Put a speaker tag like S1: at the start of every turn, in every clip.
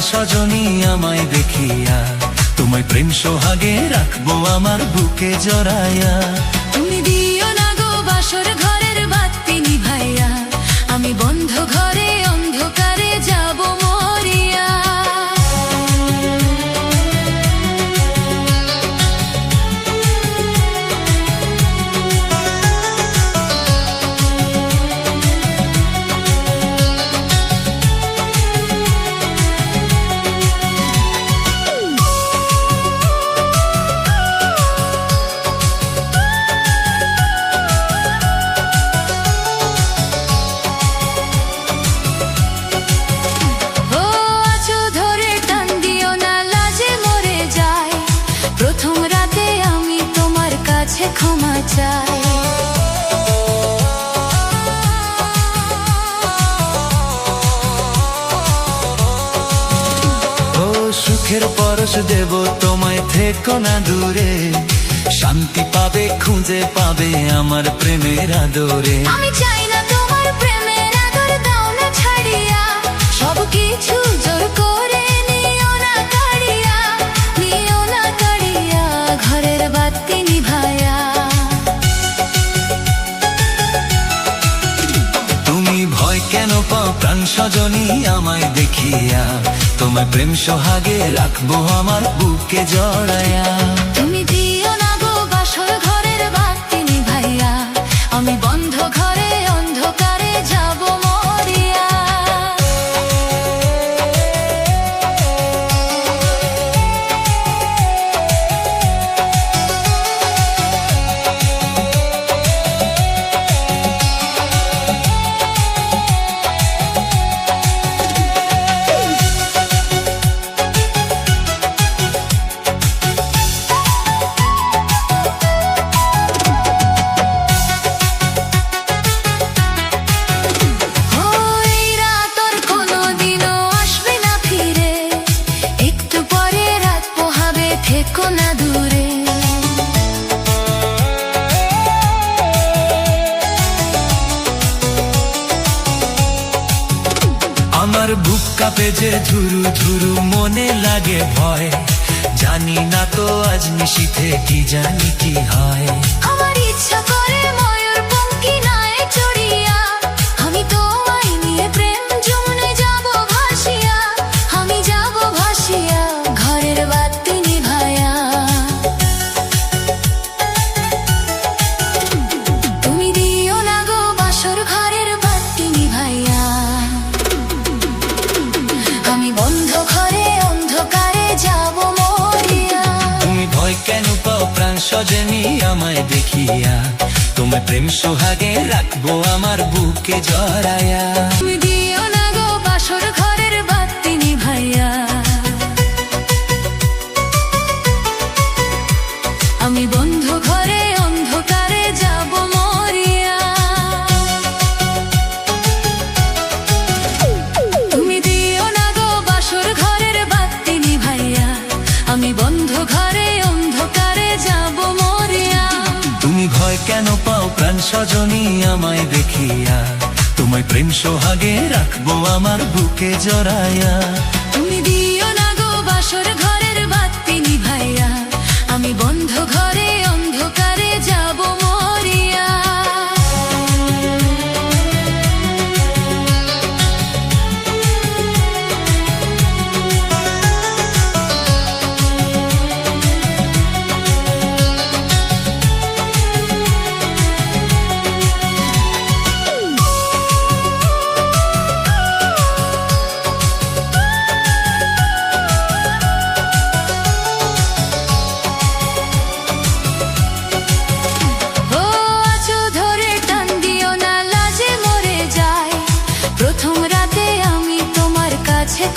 S1: সজনী আমায় দেখিয়া, তোমায় প্রেম সোহাগে রাখবো আমার বুকে জড়াইয়া।
S2: তুমি দিও না গো বাসর ঘরের বাতি নিভাইয়া, আমি বন্ধ ঘরে অন্ধকারে যাব মরিয়া। ক্ষমা চাই
S1: ও সুখের পরশ দেব তোমায়, থেকো না দূরে, শান্তি পাবে খুঁজে পাবে আমার প্রেমের আদরে।
S2: আমি চাই না তোমার প্রেমের আদর, দাও না ছাড়িয়া, সব কিছু জোর করে নিও না কাড়িয়া, নিও না কাড়িয়া ঘরের বাতি নিভাইয়া।
S1: ভয় কেন পাও প্রাণ সজনী আমায় দেখিয়া, তোমায় প্রেম সোহাগে রাখবো আমার বুকে জড়াইয়া।
S2: তুমি দিও না গো বাসর ঘরের বাতি নিভাইয়া, আমি বন্ধ ঘরে অন্ধকারে যাব মরিয়া।
S1: আমার বুক কাঁপে যে ঝুরু ঝুরু, মনে লাগে ভয়, জানি না তো আজ নিশীথে কি জানি কি হয়।
S2: আমার ইচ্ছা করে ময়ূর পঙ্খী নায়ে চড়িয়া, আমি তোমায় নিয়ে প্রেম যমুনে যাব ভাসিয়া, আমি যাব ভাসিয়া ঘরের বাতি নিভাইয়া। তুমি দিও না গো বাসর ঘরের বাতি নিভাইয়া, আমি বন্ধ ঘরে অন্ধকারে যাব মরিয়া।
S1: তুমি ভয় কেন পাও প্রাণ সজনী আমায় দেখিয়া, তোমায় প্রেম সোহাগে রাখবো আমার বুকে জড়াইয়া।
S2: তুমি দিও না গো বাসর ঘরের বাতি নিভাইয়া, আমি বন্ধ ঘরে অন্ধকারে যাব মরিয়া। তুমি দিও না গো বাসর ঘরের বাতি নিভাইয়া, আমি বন্ধ ঘরে অন্ধকারে যাব মরিয়া।
S1: তুমি ভয় কেন পাও প্রাণ সজনী আমায় দেখিয়া, তোমায় প্রেম সোহাগে রাখবো আমার বুকে জড়াইয়া।
S2: তুমি দিও না গো বাসর ঘরের বাতি নিভাইয়া, আমি বন্ধ ঘরে অন্ধকারে যাব মরিয়া।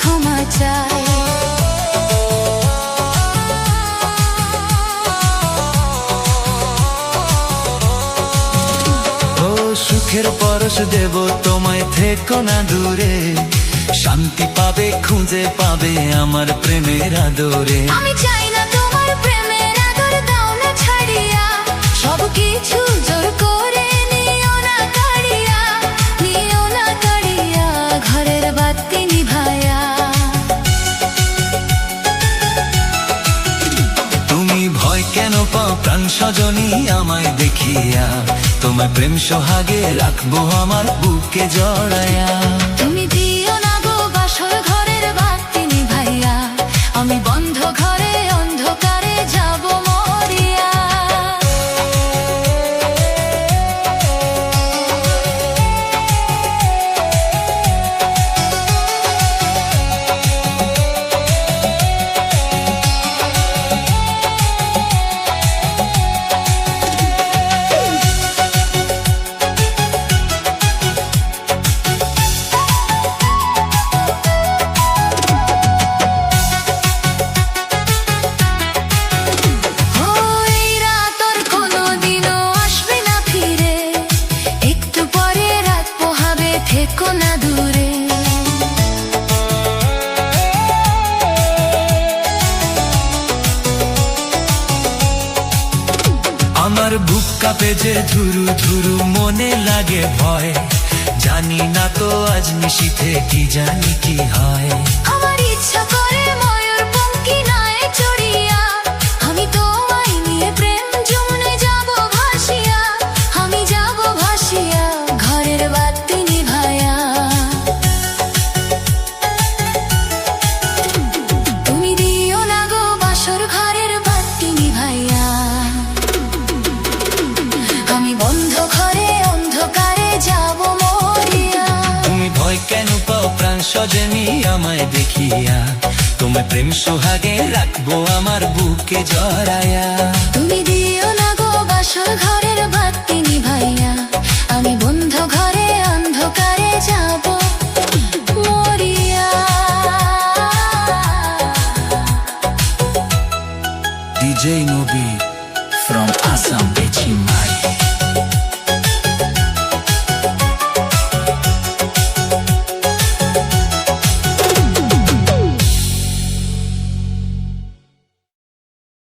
S2: ক্ষমা চাই
S1: ও সুখের পরশ দেব তোমায়, থেকো না দূরে, শান্তি পাবে খুঁজে পাবে আমার প্রেমের আদরে।
S2: আমি চাই না তোমার প্রেমের আদর, দাও না ছাড়িয়া, সব কিছু জোর করে নিও না কাড়িয়া, নিও না কাড়িয়া ঘরের বাতি নিভাইয়া।
S1: সজনী আমায় দেখিয়া, তোমায় প্রেম সোহাগে রাখবো আমার বুকে জড়ায়া।
S2: তুমি দিও না গো বাসর ঘরের বাতি নিভাইয়া, আমি বন্ধ ঘরে অন্ধকারে যাব মরিয়া। থেকো না দূরে,
S1: আমার বুক কাঁপে যে ধুরু ধুরু, মনে লাগে ভয়, জানি না তো আজ নিশীথে কি জানি কি হয়।
S2: আমার ইচ্ছা করে ময়ূর পঙ্খী নায়ে চড়িয়া, আমি তোমায় নিয়ে প্রেম যমুনে যাব ভাসিয়া, আমি যাব ভাসিয়া ঘরের বাতি নিভায়া। তুমি দিও না গো বাসর ঘরের বাতি নিভাইয়া, আমি বন্ধ ঘরে অন্ধকারে যাব মরিয়া।
S1: তুমি ভয় কেন পাও প্রাণ সজনী আমায় দেখিয়া, তোমায় প্রেম সোহাগে রাখবো আমার বুকে জড়ায়া।
S2: তুমি দিও না গো বাসর ঘরের বাতি নিভাইয়া, আমি বন্ধ ঘরে অন্ধকারে যাব মরিয়া।
S1: DJ Nobi from Assam, Bechimai.